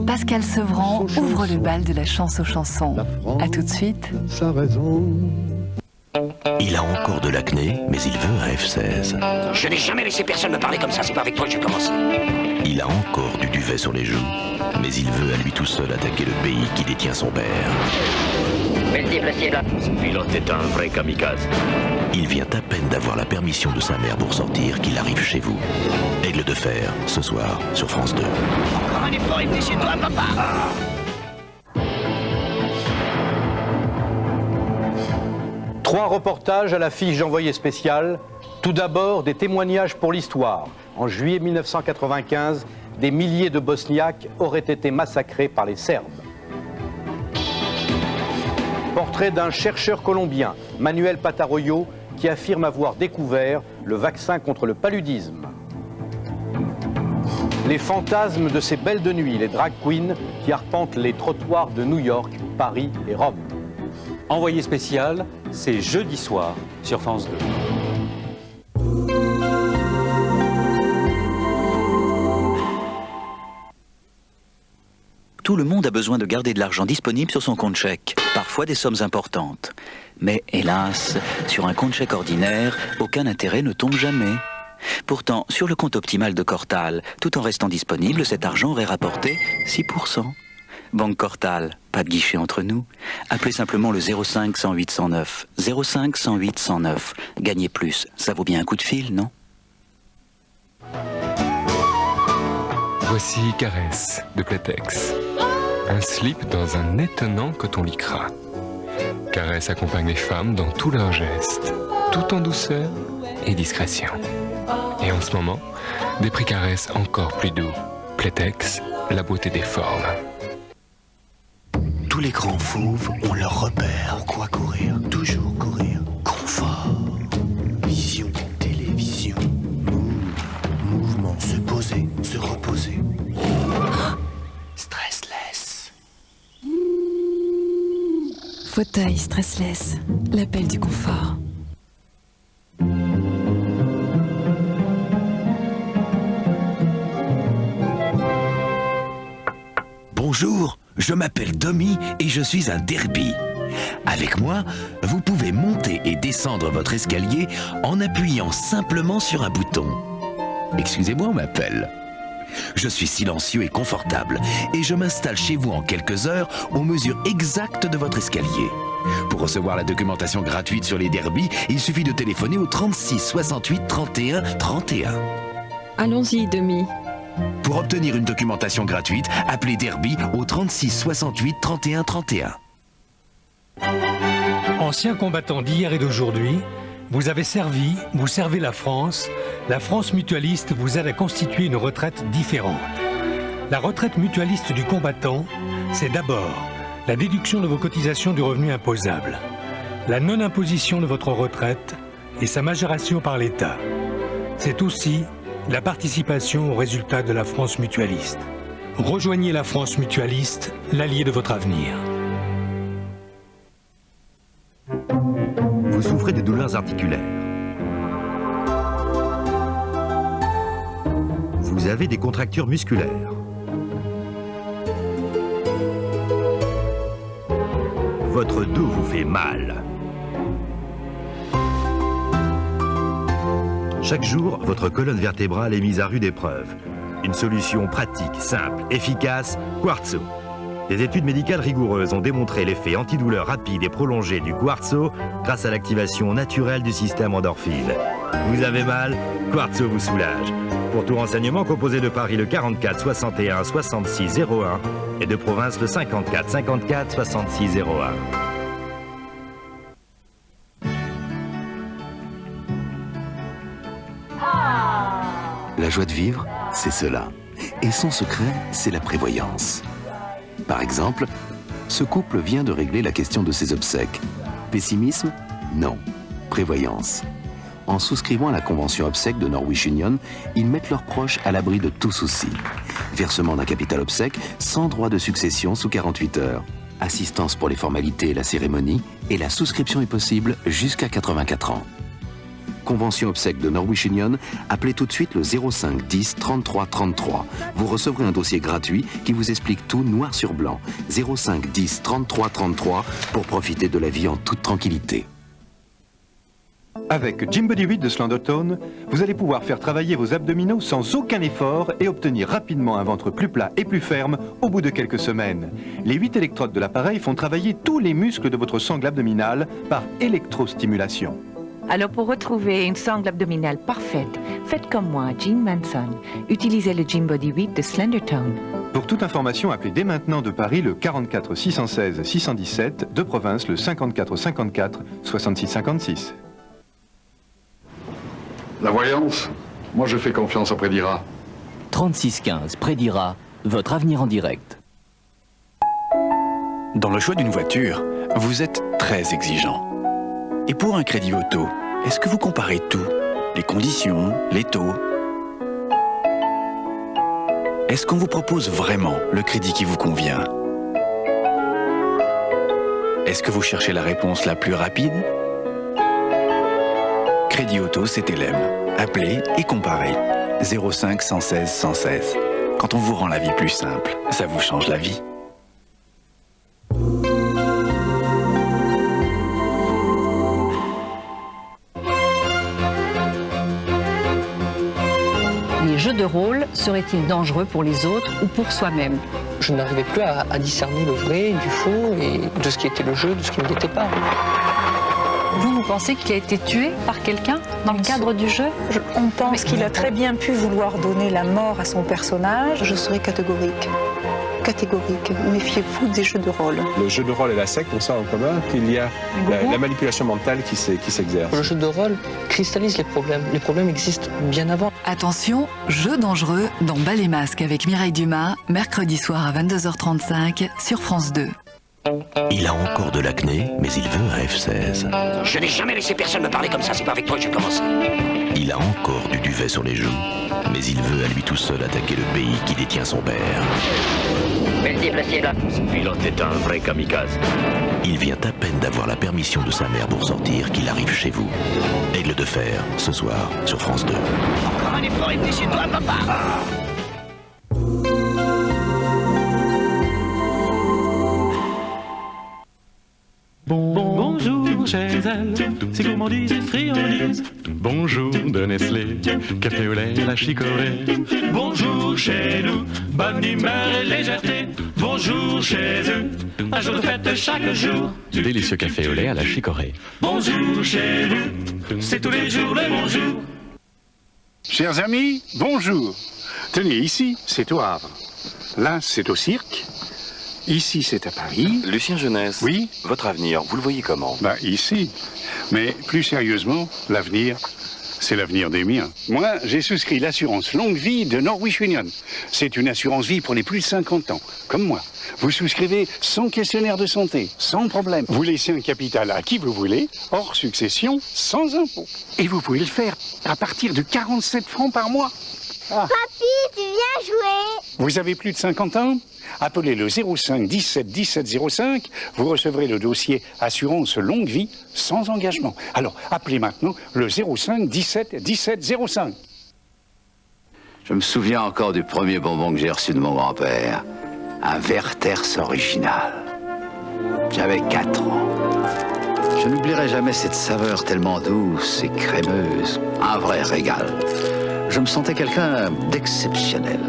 Pascal Sevran ouvre le bal de la chance aux chansons. A tout de suite. Sa raison. Il a encore de l'acné, mais il veut un F16. Je n'ai jamais laissé personne me parler comme ça, c'est pas avec toi que j'ai commencé. Il a encore du duvet sur les joues, mais il veut à lui tout seul attaquer le pays qui détient son père. Multiple cible. Ce pilote est un vrai kamikaze. Il vient à peine d'avoir la permission de sa mère pour sortir qu'il arrive chez vous. Aigle de fer, ce soir, sur France 2. Encore un effort et chez toi, papa. Trois reportages à la fiche d'envoyé spécial. Tout d'abord, des témoignages pour l'histoire. En juillet 1995, des milliers de Bosniaques auraient été massacrés par les Serbes. Portrait d'un chercheur colombien, Manuel Patarroyo, qui affirme avoir découvert le vaccin contre le paludisme. Les fantasmes de ces belles de nuit, les drag queens qui arpentent les trottoirs de New York, Paris et Rome. Envoyé spécial, c'est jeudi soir sur France 2. Tout le monde a besoin de garder de l'argent disponible sur son compte chèque, parfois des sommes importantes. Mais hélas, sur un compte chèque ordinaire, aucun intérêt ne tombe jamais. Pourtant, sur le compte optimal de Cortal, tout en restant disponible, cet argent aurait rapporté 6%. Banque Cortal, pas de guichet entre nous. Appelez simplement le 05 108 109. 05 108 109. Gagnez plus, ça vaut bien un coup de fil, non? Voici Caresse de Playtex. Un slip dans un étonnant coton lycra. Caresse accompagne les femmes dans tous leurs gestes, tout en douceur et discrétion. Et en ce moment, des prix Caresse encore plus doux. Playtex, la beauté des formes. Tous les grands fauves ont leur repère. Pourquoi courir? Toujours courir. Confort. Vision. Télévision. Mouvement. Se poser. Se reposer. Stressless. Fauteuil stressless, l'appel du confort. Bonjour, je m'appelle Domi et je suis un derby. Avec moi, vous pouvez monter et descendre votre escalier en appuyant simplement sur un bouton. Excusez-moi, on m'appelle. Je suis silencieux et confortable et je m'installe chez vous en quelques heures aux mesures exactes de votre escalier. Pour recevoir la documentation gratuite sur les derbies, il suffit de téléphoner au 36 68 31 31. Allons-y, Demi. Pour obtenir une documentation gratuite, appelez Derby au 36 68 31 31. Anciens combattants d'hier et d'aujourd'hui, vous avez servi, vous servez la France mutualiste vous aide à constituer une retraite différente. La retraite mutualiste du combattant, c'est d'abord la déduction de vos cotisations du revenu imposable, la non-imposition de votre retraite et sa majoration par l'État. C'est aussi la participation aux résultats de la France mutualiste. Rejoignez la France mutualiste, l'allié de votre avenir. Vous souffrez de douleurs articulaires. Vous avez des contractures musculaires. Votre dos vous fait mal. Chaque jour, votre colonne vertébrale est mise à rude épreuve. Une solution pratique, simple, efficace, Quartzo. Des études médicales rigoureuses ont démontré l'effet antidouleur rapide et prolongé du Quartzo grâce à l'activation naturelle du système endorphine. Vous avez mal? Quartzo vous soulage. Pour tout renseignement, composez de Paris le 44 61 66 01 et de province le 54 54 66 01. La joie de vivre, c'est cela. Et son secret, c'est la prévoyance. Par exemple, ce couple vient de régler la question de ses obsèques. Pessimisme? Non. Prévoyance. En souscrivant à la convention obsèques de Norwich Union, ils mettent leurs proches à l'abri de tout souci. Versement d'un capital obsèque sans droit de succession sous 48 heures. Assistance pour les formalités et la cérémonie, et la souscription est possible jusqu'à 84 ans. convention obsèque de Norwish Union, appelez tout de suite le 05 10 33 33. Vous recevrez un dossier gratuit qui vous explique tout noir sur blanc. 05 10 33 33 pour profiter de la vie en toute tranquillité. Avec Gym Body 8 de Slendertone, vous allez pouvoir faire travailler vos abdominaux sans aucun effort et obtenir rapidement un ventre plus plat et plus ferme au bout de quelques semaines. Les 8 électrodes de l'appareil font travailler tous les muscles de votre sangle abdominale par électrostimulation. Alors pour retrouver une sangle abdominale parfaite, faites comme moi, Jean Manson. Utilisez le Gym Body 8 de Slendertone. Pour toute information, appelez dès maintenant de Paris le 44 616 617, de province le 54 54 66 56. La voyance, moi je fais confiance à Prédira. 3615, Prédira, votre avenir en direct. Dans le choix d'une voiture, vous êtes très exigeant. Et pour un crédit auto, est-ce que vous comparez tout? Les conditions, les taux? Est-ce qu'on vous propose vraiment le crédit qui vous convient? Est-ce que vous cherchez la réponse la plus rapide? Crédit auto, c'est LM. Appelez et comparez. 05 116 116. Quand on vous rend la vie plus simple, ça vous change la vie. Les jeux de rôle seraient-ils dangereux pour les autres ou pour soi-même? Je n'arrivais plus à discerner le vrai du faux et de ce qui était le jeu, de ce qui ne l'était pas. Vous pensez qu'il a été tué par quelqu'un dans le cadre du jeu? On pense qu'il a très bien pu vouloir donner la mort à son personnage. Je serais catégorique. Catégorique. Méfiez-vous des jeux de rôle. Le jeu de rôle et la secte ont ça en commun, qu'il y a la manipulation mentale qui s'exerce. Le jeu de rôle cristallise les problèmes. Les problèmes existent bien avant. Attention, jeu dangereux dans Bal et Masque avec Mireille Dumas, mercredi soir à 22h35 sur France 2. Il a encore de l'acné, mais il veut un F16. Je n'ai jamais laissé personne me parler comme ça, c'est pas avec toi que j'ai commencé. Il a encore du duvet sur les joues, mais il veut à lui tout seul attaquer le pays qui détient son père. Multiple cible. Ce pilote est un vrai kamikaze. Il vient à peine d'avoir la permission de sa mère pour sortir qu'il arrive chez vous. Aigle de fer, ce soir, sur France 2. Encore un effort et t'es chez toi, papa. Bonjour chez elle, c'est gourmandise et friandise. Bonjour de Nestlé, café au lait, la chicorée. Bonjour chez nous, bonne humeur et légèreté. Bonjour chez eux, un jour de fête chaque jour. Délicieux café au lait à la chicorée. Bonjour chez vous, c'est tous les jours le bonjour. Chers amis, bonjour. Tenez, ici, c'est au Havre. Là, c'est au cirque. Ici, c'est à Paris. Lucien Jeunesse. Oui. Votre avenir, vous le voyez comment? Ici. Mais plus sérieusement, l'avenir, c'est l'avenir des miens. Moi, j'ai souscrit l'assurance longue vie de Norwish Union. C'est une assurance vie pour les plus de 50 ans, comme moi. Vous souscrivez sans questionnaire de santé, sans problème. Vous laissez un capital à qui vous voulez, hors succession, sans impôt. Et vous pouvez le faire à partir de 47 francs par mois. Ah. Papy, tu viens jouer? Vous avez plus de 50 ans? Appelez le 05 17 17 05, vous recevrez le dossier assurance longue vie sans engagement. Alors, appelez maintenant le 05 17 17 05. Je me souviens encore du premier bonbon que j'ai reçu de mon grand-père. Un Werther's original. J'avais 4 ans. Je n'oublierai jamais cette saveur tellement douce et crémeuse. Un vrai régal. Je me sentais quelqu'un d'exceptionnel.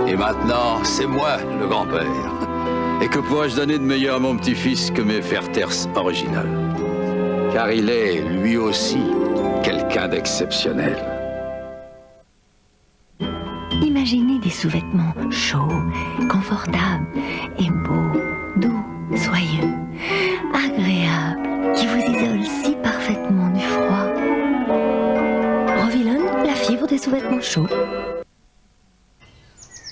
Et maintenant, c'est moi, le grand-père. Et que pourrais-je donner de meilleur à mon petit-fils que mes Werther's original? Car il est, lui aussi, quelqu'un d'exceptionnel. Imaginez des sous-vêtements chauds, confortables et beaux, doux, soyeux, agréables, qui vous isolent si parfaitement du froid. Rovilon, la fibre des sous-vêtements chauds.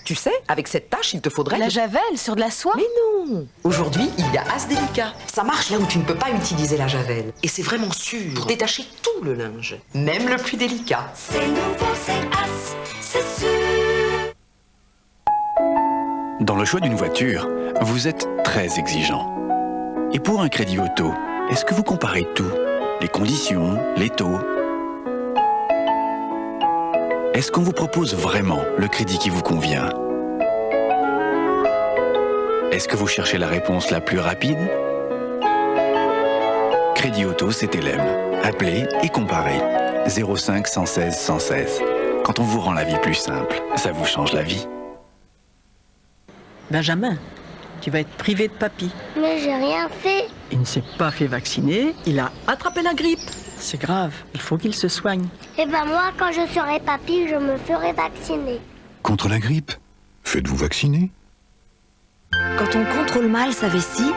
Tu sais, avec cette tâche, il te faudrait... La javel sur de la soie? Mais non! Aujourd'hui, il y a As Délicat. Ça marche là où tu ne peux pas utiliser la javel. Et c'est vraiment sûr pour détacher tout le linge, même le plus délicat. C'est nouveau, c'est As, c'est sûr. Dans le choix d'une voiture, vous êtes très exigeant. Et pour un crédit auto, est-ce que vous comparez tout? les conditions, les taux. Est-ce qu'on vous propose vraiment le crédit qui vous convient? Est-ce que vous cherchez la réponse la plus rapide? Crédit Auto, c'est LM. Appelez et comparez. 05 116 116. Quand on vous rend la vie plus simple, ça vous change la vie. Benjamin, tu vas être privé de papy. Mais j'ai rien fait. Il ne s'est pas fait vacciner, il a attrapé la grippe. C'est grave, il faut qu'il se soigne. Eh ben moi, quand je serai papy, je me ferai vacciner. Contre la grippe? Faites-vous vacciner? Quand on contrôle mal sa vessie,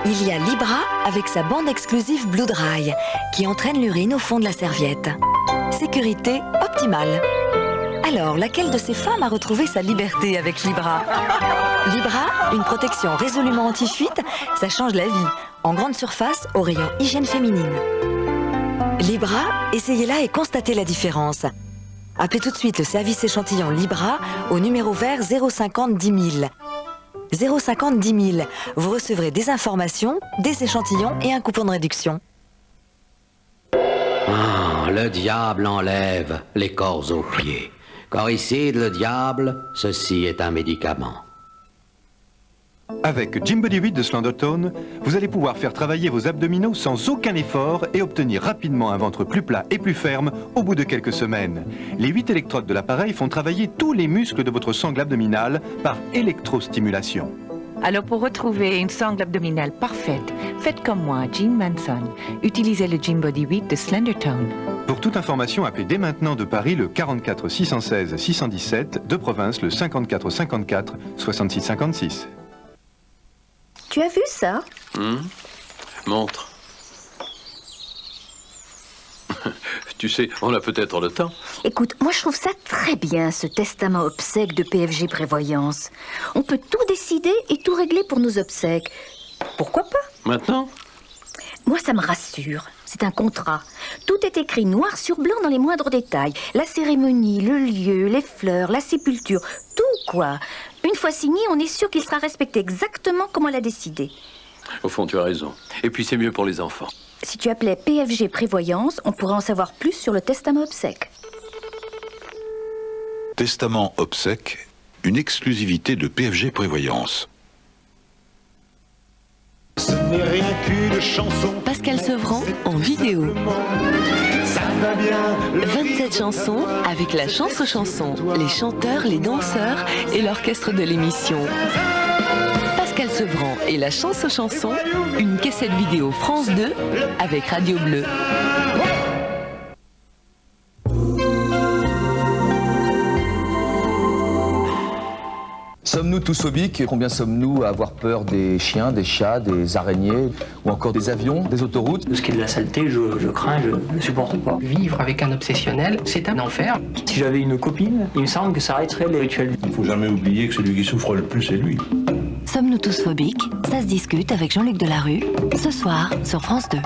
il y a Libra avec sa bande exclusive Blue Dry qui entraîne l'urine au fond de la serviette. Sécurité optimale. Alors, laquelle de ces femmes a retrouvé sa liberté avec Libra? Libra, une protection résolument anti-fuite, ça change la vie. En grande surface, au rayon hygiène féminine. Libra, essayez-la et constatez la différence. Appelez tout de suite le service échantillon Libra au numéro vert 050 10 000. 050 10 000. Vous recevrez des informations, des échantillons et un coupon de réduction. Ah, le diable enlève les corps aux pieds. Coricide, le diable, ceci est un médicament. Avec Gym Body 8 de Slendertone, vous allez pouvoir faire travailler vos abdominaux sans aucun effort et obtenir rapidement un ventre plus plat et plus ferme au bout de quelques semaines. Les 8 électrodes de l'appareil font travailler tous les muscles de votre sangle abdominale par électrostimulation. Alors pour retrouver une sangle abdominale parfaite, faites comme moi, Jean Manson. Utilisez le Gym Body 8 de Slendertone. Pour toute information, appelez dès maintenant de Paris le 44 616 617, de province le 54 54 66 56. Tu as vu ça? Montre. Tu sais, on a peut-être le temps. Écoute, moi je trouve ça très bien, ce testament obsèque de PFG Prévoyance. On peut tout décider et tout régler pour nos obsèques. Pourquoi pas? Maintenant? Moi, ça me rassure. C'est un contrat. Tout est écrit noir sur blanc dans les moindres détails. La cérémonie, le lieu, les fleurs, la sépulture, tout quoi. Une fois signé, on est sûr qu'il sera respecté exactement comme on l'a décidé. Au fond, tu as raison. Et puis c'est mieux pour les enfants. Si tu appelais PFG Prévoyance, on pourrait en savoir plus sur le testament obsèque. Testament obsèque, une exclusivité de PFG Prévoyance. Ce n'est rien qu'une chanson. Pascal Sevran en vidéo. Ça va bien. 27 chansons avec la chance aux chansons, les chanteurs, les danseurs et l'orchestre de l'émission. Pascal Sevran et la chance aux chansons, une cassette vidéo France 2 avec Radio Bleu. Sommes-nous tous phobiques? Combien sommes-nous à avoir peur des chiens, des chats, des araignées ou encore des avions, des autoroutes? De ce qui est de la saleté, je crains, je ne supporte pas. Vivre avec un obsessionnel, c'est un enfer. Si j'avais une copine, il me semble que ça arrêterait les rituels. Il ne faut jamais oublier que celui qui souffre le plus, c'est lui. Sommes-nous tous phobiques? Ça se discute avec Jean-Luc Delarue, ce soir sur France 2.